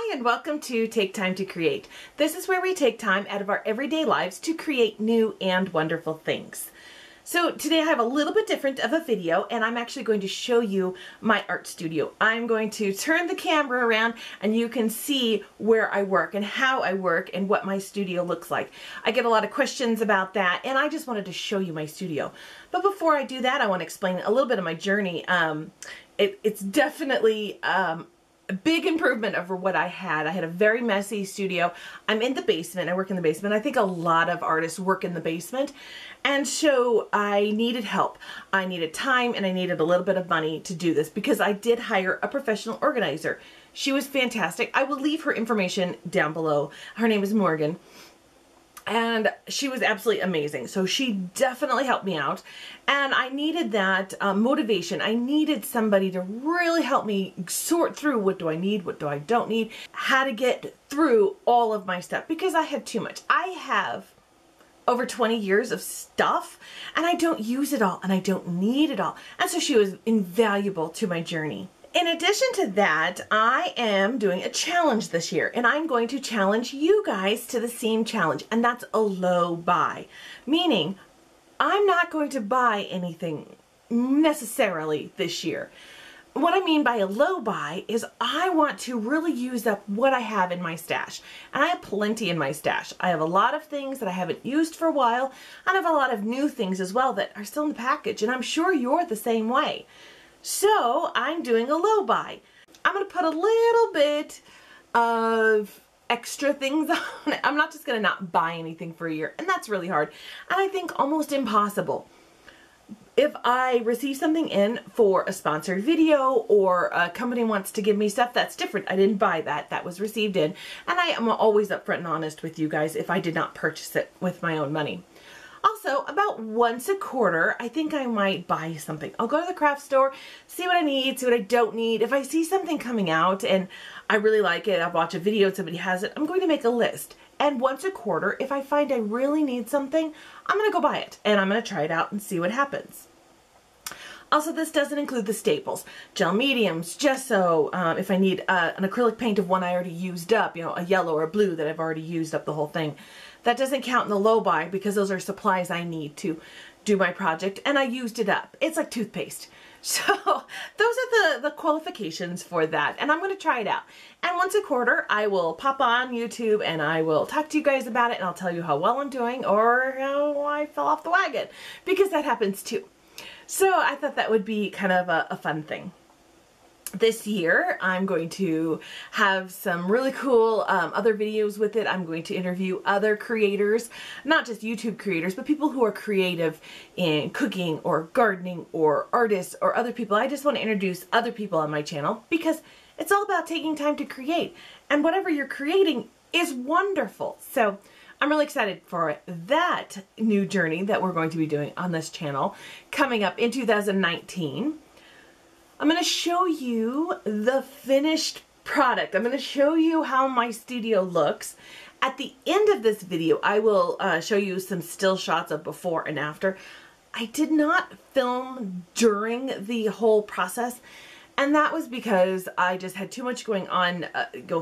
Hi, and welcome to Take Time to Create. This is where we take time out of our everyday lives to create new and wonderful things. So today I have a little bit different of a video, and I'm actually going to show you my art studio. I'm going to turn the camera around and you can see where I work and how I work and what my studio looks like. I get a lot of questions about that, and I just wanted to show you my studio. But before I do that, I want to explain a little bit of my journey. It's definitely a big improvement over what I had. I had a very messy studio. I'm in the basement. I work in the basement. I think a lot of artists work in the basement. And so I needed help. I needed time and I needed a little bit of money to do this because I did hire a professional organizer. She was fantastic. I will leave her information down below. Her name is Morgan. And she was absolutely amazing. So she definitely helped me out. And I needed that motivation. I needed somebody to really help me sort through what do I need, what do I don't need, how to get through all of my stuff because I had too much. I have over 20 years of stuff and I don't use it all and I don't need it all. And so she was invaluable to my journey. In addition to that, I am doing a challenge this year, and I'm going to challenge you guys to the same challenge, and that's a low buy. Meaning, I'm not going to buy anything necessarily this year. What I mean by a low buy is I want to really use up what I have in my stash. And I have plenty in my stash. I have a lot of things that I haven't used for a while, and I have a lot of new things as well that are still in the package, and I'm sure you're the same way. So I'm doing a low buy. I'm going to put a little bit of extra things on it. I'm not just going to not buy anything for a year, and that's really hard. And I think almost impossible. If I receive something in for a sponsored video or a company wants to give me stuff, that's different. I didn't buy that. That was received in. And I am always upfront and honest with you guys if I did not purchase it with my own money. Also, about once a quarter, I think I might buy something. I'll go to the craft store, see what I need, see what I don't need. If I see something coming out and I really like it, I'll watch a video and somebody has it, I'm going to make a list. And once a quarter, if I find I really need something, I'm going to go buy it. And I'm going to try it out and see what happens. Also, this doesn't include the staples. Gel mediums, gesso, if I need an acrylic paint of one I already used up, you know, a yellow or a blue that I've already used up the whole thing. That doesn't count in the low buy because those are supplies I need to do my project, and I used it up. It's like toothpaste. So those are the qualifications for that, and I'm going to try it out. And once a quarter, I will pop on YouTube and I will talk to you guys about it, and I'll tell you how well I'm doing or how I fell off the wagon, because that happens too. So I thought that would be kind of a fun thing. This year, I'm going to have some really cool other videos with it. I'm going to interview other creators, not just YouTube creators, but people who are creative in cooking or gardening or artists or other people. I just want to introduce other people on my channel because it's all about taking time to create. And whatever you're creating is wonderful. So I'm really excited for that new journey that we're going to be doing on this channel coming up in 2019. I'm going to show you the finished product. I'm going to show you how my studio looks. At the end of this video, I will show you some still shots of before and after. I did not film during the whole process, and that was because I just had too much going on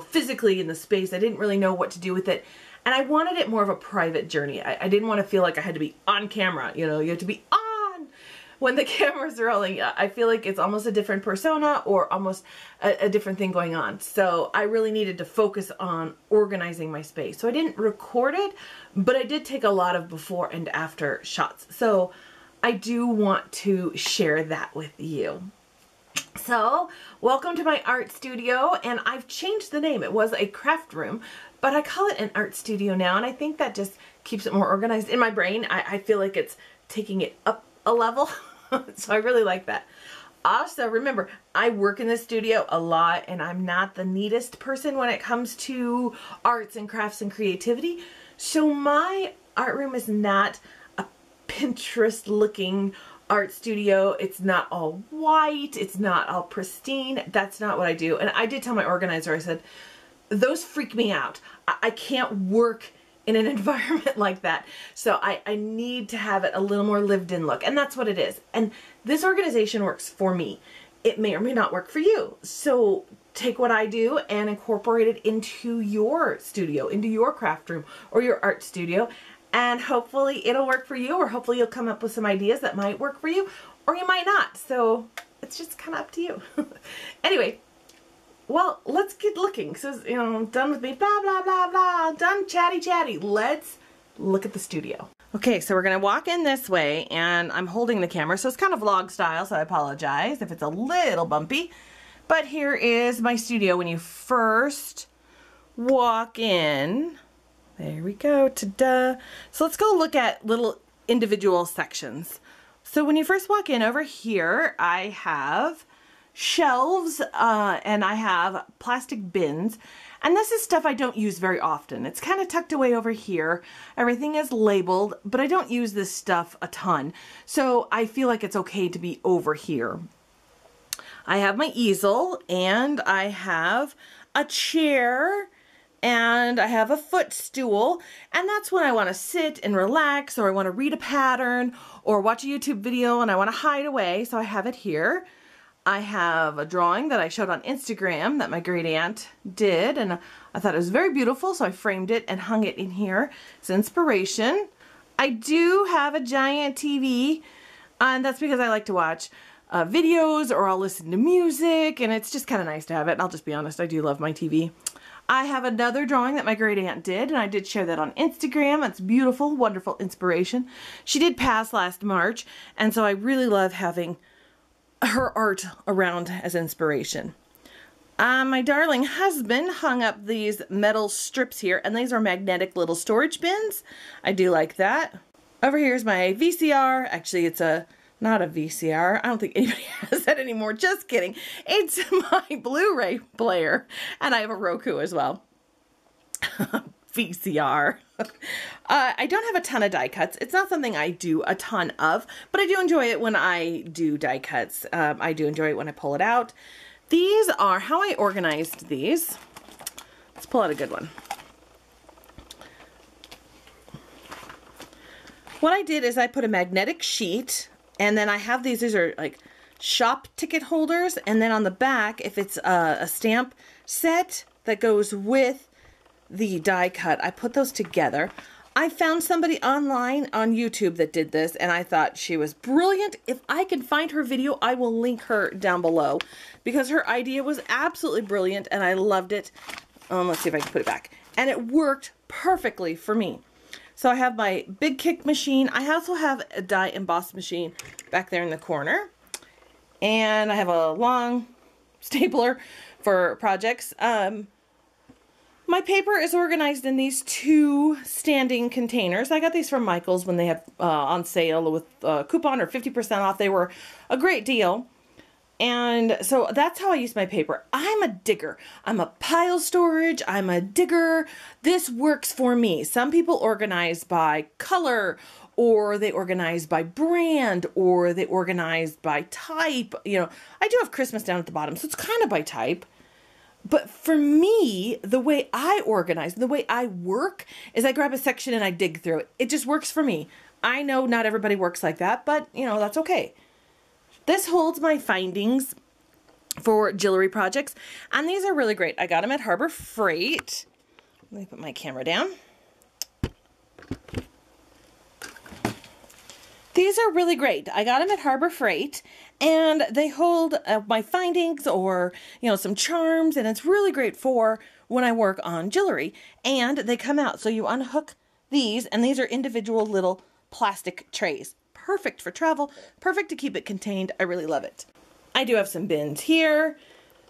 physically in the space. I didn't really know what to do with it, and I wanted it more of a private journey. I didn't want to feel like I had to be on camera. You know, you have to be on when the camera's rolling. I feel like it's almost a different persona or almost a different thing going on. So I really needed to focus on organizing my space. So I didn't record it, but I did take a lot of before and after shots. So I do want to share that with you. So welcome to my art studio, and I've changed the name. It was a craft room, but I call it an art studio now, and I think that just keeps it more organized. In my brain, I feel like it's taking it up a level. So I really like that. Also, remember, I work in the studio a lot, and I'm not the neatest person when it comes to arts and crafts and creativity. So my art room is not a Pinterest looking art studio. It's not all white. It's not all pristine. That's not what I do. And I did tell my organizer, I said, those freak me out. I can't work in an environment like that. So I need to have it a little more lived in look, and that's what it is. And this organization works for me. It may or may not work for you. So take what I do and incorporate it into your studio, into your craft room or your art studio. And hopefully it'll work for you, or hopefully you'll come up with some ideas that might work for you, or you might not. So it's just kind of up to you. Anyway, well, let's get looking. So, you know, done with me, blah, blah, blah, blah, done chatty, chatty. Let's look at the studio. Okay, so we're gonna walk in this way, and I'm holding the camera, so it's kind of vlog style, so I apologize if it's a little bumpy. But here is my studio when you first walk in. There we go, ta-da. So let's go look at little individual sections. So when you first walk in over here, I have shelves and I have plastic bins. And this is stuff I don't use very often. It's kind of tucked away over here. Everything is labeled, but I don't use this stuff a ton. So I feel like it's okay to be over here. I have my easel, and I have a chair, and I have a footstool, and that's when I want to sit and relax, or I want to read a pattern, or watch a YouTube video and I want to hide away, so I have it here. I have a drawing that I showed on Instagram that my great aunt did, and I thought it was very beautiful, so I framed it and hung it in here. It's inspiration. I do have a giant TV, and that's because I like to watch videos, or I'll listen to music, and it's just kind of nice to have it. And I'll just be honest, I do love my TV. I have another drawing that my great aunt did, and I did share that on Instagram. It's beautiful, wonderful inspiration. She did pass last March, and so I really love having her art around as inspiration. My darling husband hung up these metal strips here, and these are magnetic little storage bins. I do like that. Over here is my VCR. Actually, it's not a VCR. I don't think anybody has that anymore. Just kidding. It's my Blu-ray player. And I have a Roku as well. VCR. I don't have a ton of die cuts. It's not something I do a ton of, but I do enjoy it when I do die cuts. I do enjoy it when I pull it out. These are how I organized these. Let's pull out a good one. What I did is I put a magnetic sheet, and then I have these are like shop ticket holders, and then on the back, if it's a stamp set that goes with the die cut, I put those together. I found somebody online on YouTube that did this, and I thought she was brilliant. If I can find her video, I will link her down below, because her idea was absolutely brilliant, and I loved it. Let's see if I can put it back. And it worked perfectly for me. So I have my big kick machine. I also have a die emboss machine back there in the corner. And I have a long stapler for projects. My paper is organized in these two standing containers. I got these from Michael's when they had on sale with coupon or 50% off. They were a great deal. And so that's how I use my paper. I'm a digger. I'm a pile storage. I'm a digger. This works for me. Some people organize by color, or they organize by brand, or they organize by type. You know, I do have Christmas down at the bottom, so it's kind of by type. But for me, the way I organize, the way I work, is I grab a section and I dig through it. It just works for me. I know not everybody works like that, but, you know, that's okay. This holds my findings for jewelry projects, and these are really great. I got them at Harbor Freight. Let me put my camera down. These are really great. I got them at Harbor Freight, and they hold my findings, or, you know, some charms, and it's really great for when I work on jewelry. And they come out, so you unhook these, and these are individual little plastic trays. Perfect for travel, perfect to keep it contained. I really love it. I do have some bins here.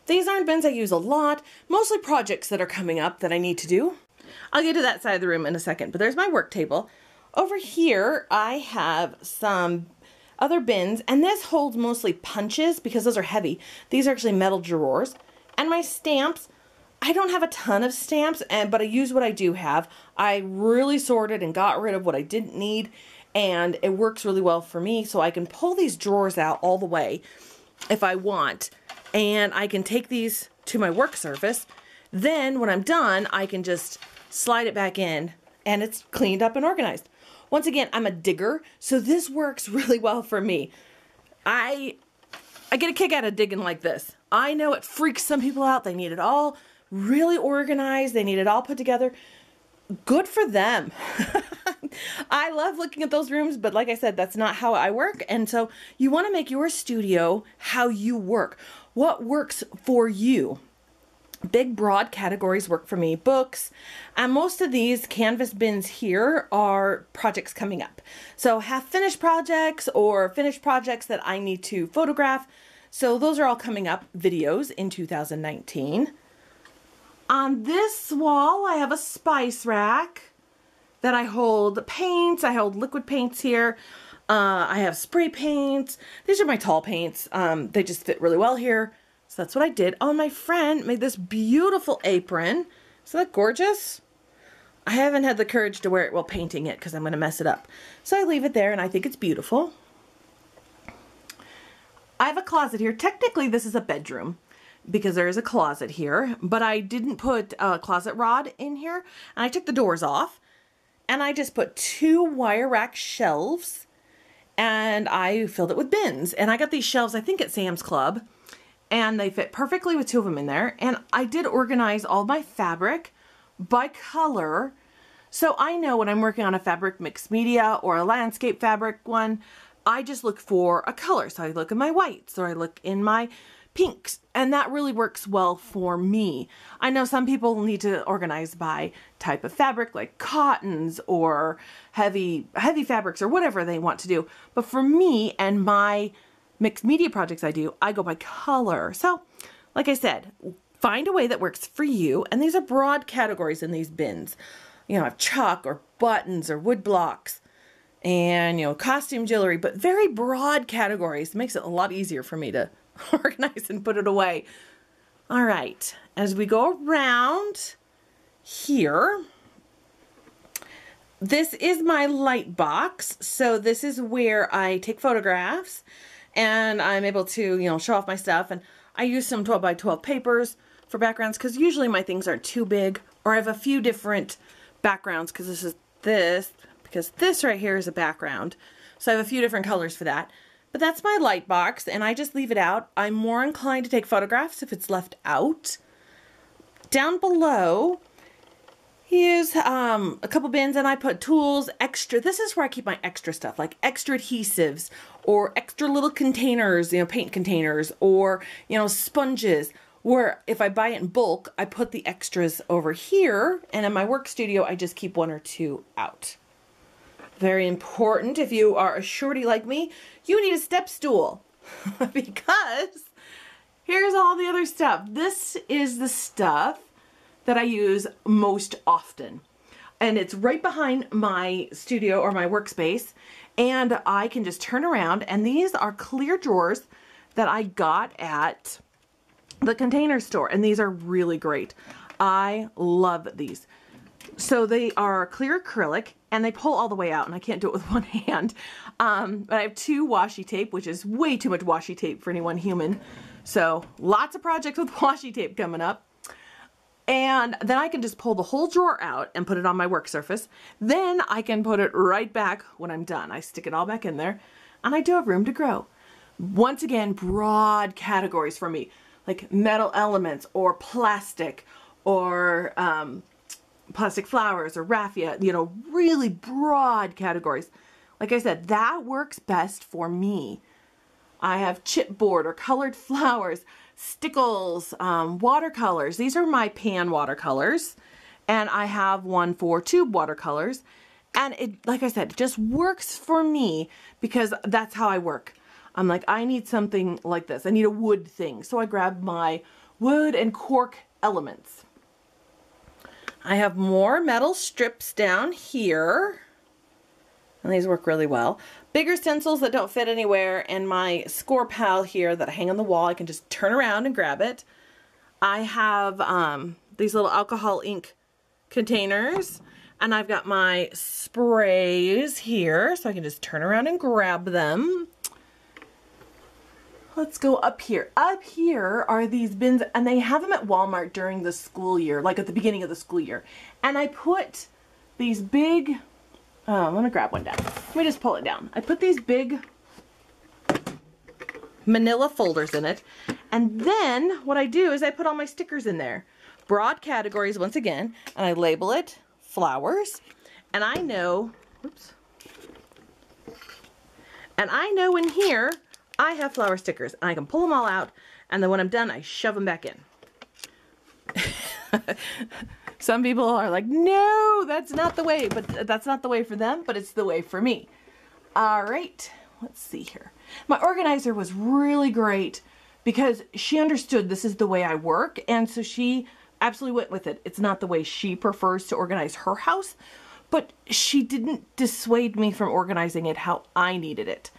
These aren't bins I use a lot, mostly projects that are coming up that I need to do. I'll get to that side of the room in a second, but there's my work table. Over here, I have some other bins, and this holds mostly punches because those are heavy. These are actually metal drawers. And my stamps, I don't have a ton of stamps, but I use what I do have. I really sorted and got rid of what I didn't need, and it works really well for me, so I can pull these drawers out all the way if I want, and I can take these to my work surface. Then when I'm done, I can just slide it back in, and it's cleaned up and organized. Once again, I'm a digger, so this works really well for me. I get a kick out of digging like this. I know it freaks some people out. They need it all really organized. They need it all put together. Good for them. I love looking at those rooms, but like I said, that's not how I work. And so you want to make your studio how you work. What works for you? Big broad categories work for me. Books, and most of these canvas bins here are projects coming up. So half finished projects or finished projects that I need to photograph. So those are all coming up videos in 2019. On this wall, I have a spice rack that I hold paints. I hold liquid paints here. I have spray paints. These are my tall paints. They just fit really well here. So that's what I did. Oh, my friend made this beautiful apron. Isn't that gorgeous? I haven't had the courage to wear it while painting it because I'm going to mess it up. So I leave it there and I think it's beautiful. I have a closet here. Technically, this is a bedroom because there is a closet here, but I didn't put a closet rod in here. And I took the doors off and I just put 2 wire rack shelves and I filled it with bins. And I got these shelves, I think at Sam's Club. And they fit perfectly with 2 of them in there. And I did organize all my fabric by color. So I know when I'm working on a fabric mixed media or a landscape fabric one, I just look for a color. So I look in my whites or I look in my pinks. And that really works well for me. I know some people need to organize by type of fabric like cottons or heavy fabrics or whatever they want to do. But for me and my mixed media projects I go by color. So, like I said, find a way that works for you. And these are broad categories in these bins. You know, I have chalk or buttons or wood blocks and, you know, costume jewelry, but very broad categories. It makes it a lot easier for me to organize and put it away. All right, as we go around here, this is my Lightbox. So this is where I take photographs and I'm able to, you know, show off my stuff. And I use some 12 by 12 papers for backgrounds because usually my things aren't too big, or I have a few different backgrounds because this right here is a background. So I have a few different colors for that. But that's my Lightbox and I just leave it out. I'm more inclined to take photographs if it's left out. Down below, here's a couple bins and I put tools, extra. This is where I keep my extra stuff, like extra adhesives or extra little containers, you know, paint containers, or, you know, sponges. Where if I buy it in bulk, I put the extras over here. And in my work studio, I just keep 1 or 2 out. Very important. If you are a shorty like me, you need a step stool because here's all the other stuff. This is the stuff that I use most often. And it's right behind my studio or my workspace. And I can just turn around, and these are clear drawers that I got at the Container Store. And these are really great. I love these. So they are clear acrylic and they pull all the way out, and I can't do it with one hand. But I have 2 washi tape, which is way too much washi tape for any one human. So lots of projects with washi tape coming up. And then I can just pull the whole drawer out and put it on my work surface. Then I can put it right back when I'm done. I stick it all back in there and I do have room to grow. Once again, broad categories for me, like metal elements or plastic or plastic flowers or raffia, you know, really broad categories. Like I said, that works best for me. I have chipboard or colored flowers, stickles, watercolors. These are my pan watercolors. And I have one for tube watercolors. And it, like I said, it just works for me because that's how I work. I'm like, I need something like this. I need a wood thing. So I grab my wood and cork elements. I have more metal strips down here. And these work really well. Bigger stencils that don't fit anywhere, and my score pal here that I hang on the wall. I can just turn around and grab it. I have these little alcohol ink containers, and I've got my sprays here, so I can just turn around and grab them. Let's go up here. Up here are these bins, and they have them at Walmart during the school year, like at the beginning of the school year. And I put these big, I'm gonna grab one down. Let me just pull it down. I put these big manila folders in it. And then what I do is I put all my stickers in there. Broad categories once again, and I label it flowers. And I know, oops. And I know in here I have flower stickers, and I can pull them all out, and then when I'm done, I shove them back in. Some people are like, no, that's not the way, but that's not the way for them, but it's the way for me. All right, let's see here. My organizer was really great because she understood this is the way I work, and so she absolutely went with it. It's not the way she prefers to organize her house, but she didn't dissuade me from organizing it how I needed it.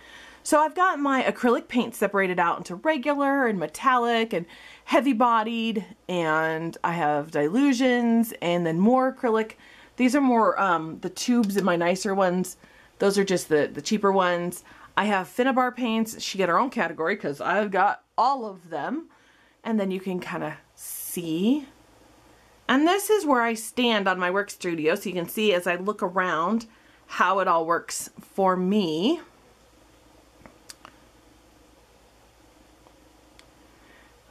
So I've got my acrylic paint separated out into regular and metallic and heavy bodied, and I have dilutions and then more acrylic. These are more the tubes in my nicer ones. Those are just the cheaper ones. I have Finnabar paints. She get her own category because I've got all of them. And then you can kind of see. And this is where I stand on my work studio, so you can see as I look around how it all works for me.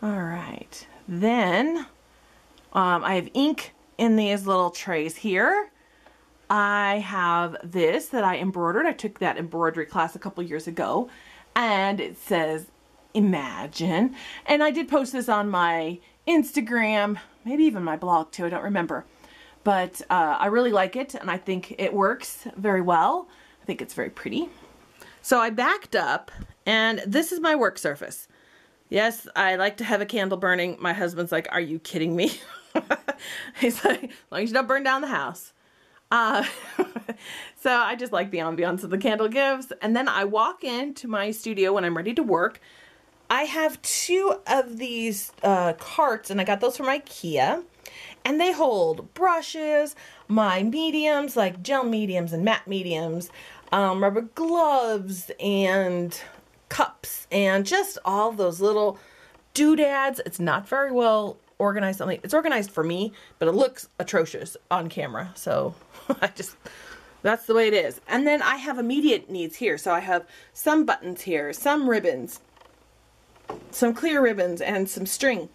All right, then I have ink in these little trays here. I have this that I embroidered. I took that embroidery class a couple years ago, and it says Imagine. And I did post this on my Instagram, maybe even my blog too, I don't remember. But I really like it, and I think it works very well. I think it's very pretty. So I backed up, and this is my work surface. Yes, I like to have a candle burning. My husband's like, are you kidding me? He's like, as long as you don't burn down the house. So I just like the ambiance that the candle gives. And then I walk into my studio when I'm ready to work. I have 2 of these carts, and I got those from IKEA. And they hold brushes, my mediums, like gel mediums and matte mediums, rubber gloves, and cups, and just all those little doodads. It's not very well organized. I mean, it's organized for me, but it looks atrocious on camera. So that's the way it is. And then I have immediate needs here. So I have some buttons here, some ribbons, some clear ribbons, and some string.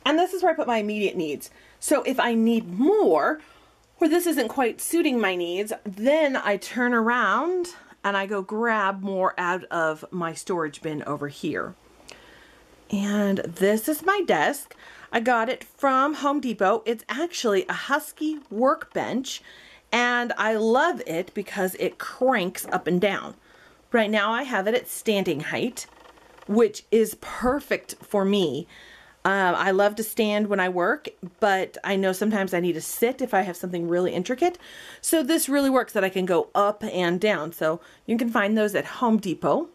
And this is where I put my immediate needs. So if I need more, or this isn't quite suiting my needs, then I turn around and I go grab more out of my storage bin over here. And this is my desk. I got it from Home Depot. It's actually a Husky workbench, and I love it because it cranks up and down. Right now I have it at standing height, which is perfect for me. I love to stand when I work, but I know sometimes I need to sit if I have something really intricate. So this really works that I can go up and down. So you can find those at Home Depot.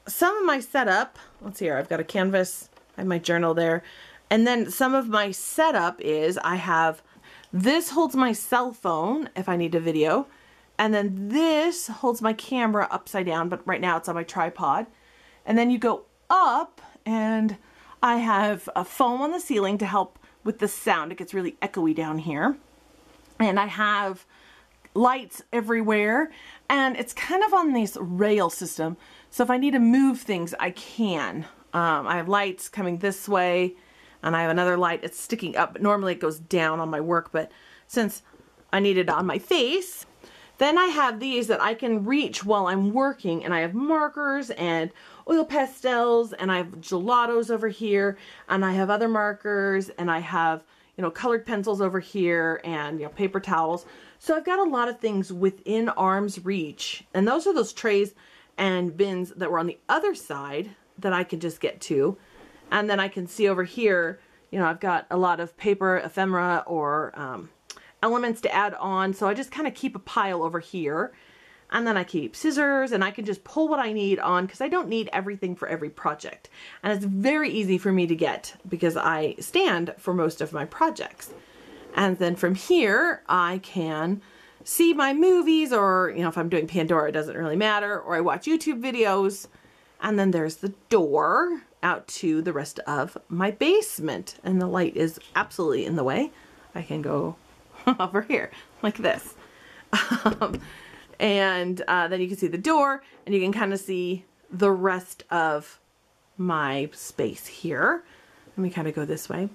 Some of my setup, let's see here, I've got a canvas, I have my journal there. And then some of my setup is this holds my cell phone if I need a video. And then this holds my camera upside down, but right now it's on my tripod. And then you go up, and I have a foam on the ceiling to help with the sound. It gets really echoey down here. And I have lights everywhere, and it's kind of on this rail system. So if I need to move things, I can. I have lights coming this way, and I have another light. It's sticking up. Normally it goes down on my work, but since I need it on my face, then I have these that I can reach while I'm working, and I have markers and oil pastels, and I have gelatos over here, and I have other markers, and I have, colored pencils over here, and, paper towels. So I've got a lot of things within arm's reach, and those are those trays and bins that were on the other side that I can just get to. And then I can see over here, I've got a lot of paper ephemera or elements to add on. So I just kind of keep a pile over here. And then I keep scissors, and I can just pull what I need on because I don't need everything for every project. And it's very easy for me to get because I stand for most of my projects. And then from here, I can see my movies, or, if I'm doing Pandora, it doesn't really matter, or I watch YouTube videos. And then there's the door out to the rest of my basement. And the light is absolutely in the way. I can go over here like this. And then you can see the door, and you can kind of see the rest of my space here. Let me kind of go this way.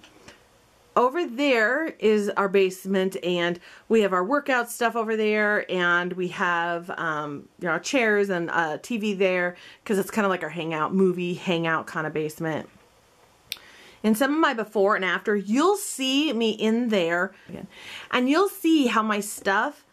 Over there is our basement, and we have our workout stuff over there, and we have you know, chairs and a TV there because it's kind of like our movie hangout kind of basement. In some of my before and after, you'll see me in there again, and you'll see how my stuff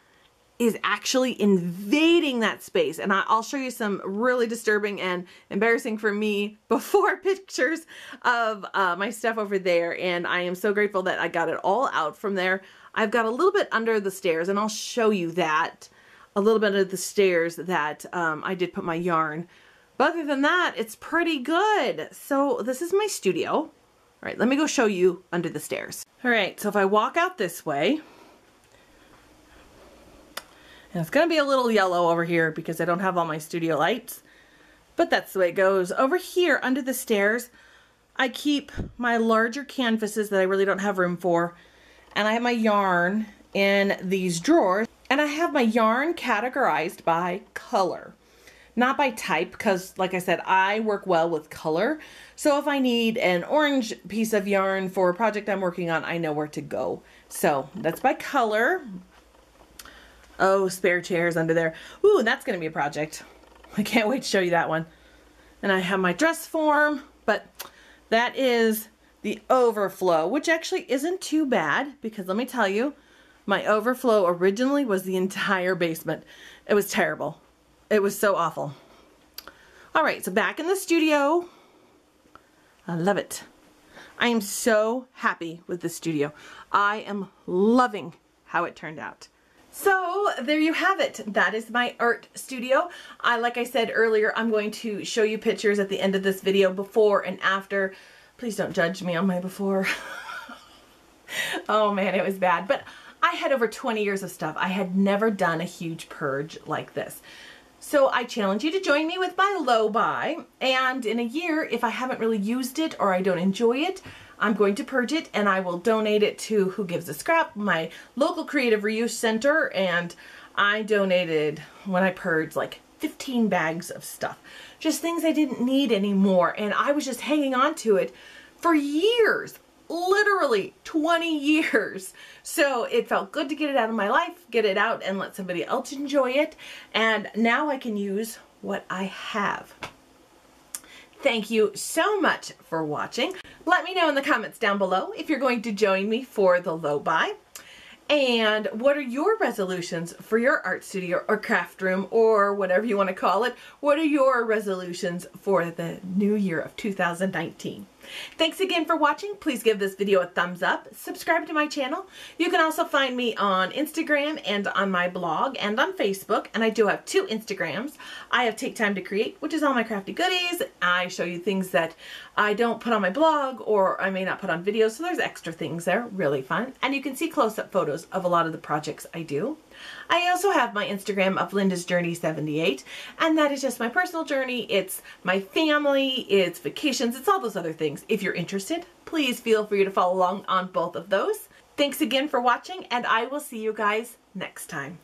is actually invading that space. And I'll show you some really disturbing and embarrassing for me before pictures of my stuff over there. And I am so grateful that I got it all out from there. I've got a little bit under the stairs, and I'll show you that. A little bit of the stairs that I did put my yarn. But other than that, it's pretty good. So this is my studio. All right, let me go show you under the stairs. All right, so if I walk out this way, and it's going to be a little yellow over here because I don't have all my studio lights, but that's the way it goes. Over here under the stairs, I keep my larger canvases that I really don't have room for, and I have my yarn in these drawers, and I have my yarn categorized by color, not by type, because like I said, I work well with color. So if I need an orange piece of yarn for a project I'm working on, I know where to go. So that's by color. Oh, spare chairs under there. Ooh, that's going to be a project. I can't wait to show you that one. And I have my dress form, but that is the overflow, which actually isn't too bad because let me tell you, my overflow originally was the entire basement. It was terrible. It was so awful. All right, so back in the studio. I love it. I am so happy with the studio. I am loving how it turned out. So there you have it. That is my art studio. Like I said earlier, I'm going to show you pictures at the end of this video, before and after. Please don't judge me on my before. Oh man, it was bad. But I had over 20 years of stuff. I had never done a huge purge like this. So I challenge you to join me with my low buy. And in a year, if I haven't really used it or I don't enjoy it, I'm going to purge it and I will donate it to Who Gives a Scrap, my local creative reuse center. And I donated, when I purged, like 15 bags of stuff. Just things I didn't need anymore. And I was just hanging on to it for years. Literally 20 years. So it felt good to get it out of my life, get it out and let somebody else enjoy it. And now I can use what I have. Thank you so much for watching. Let me know in the comments down below if you're going to join me for the low buy. And what are your resolutions for your art studio or craft room or whatever you want to call it? What are your resolutions for the new year of 2019? Thanks again for watching. Please give this video a thumbs up. Subscribe to my channel. You can also find me on Instagram and on my blog and on Facebook. And I do have 2 Instagrams. I have Take Time to Create, which is all my crafty goodies. I show you things that I don't put on my blog or I may not put on videos. So there's extra things there. Really fun. And you can see close-up photos of a lot of the projects I do. I also have my Instagram of Linda's Journey 78, and that is just my personal journey. It's my family, it's vacations, it's all those other things. If you're interested, please feel free to follow along on both of those. Thanks again for watching, and I will see you guys next time.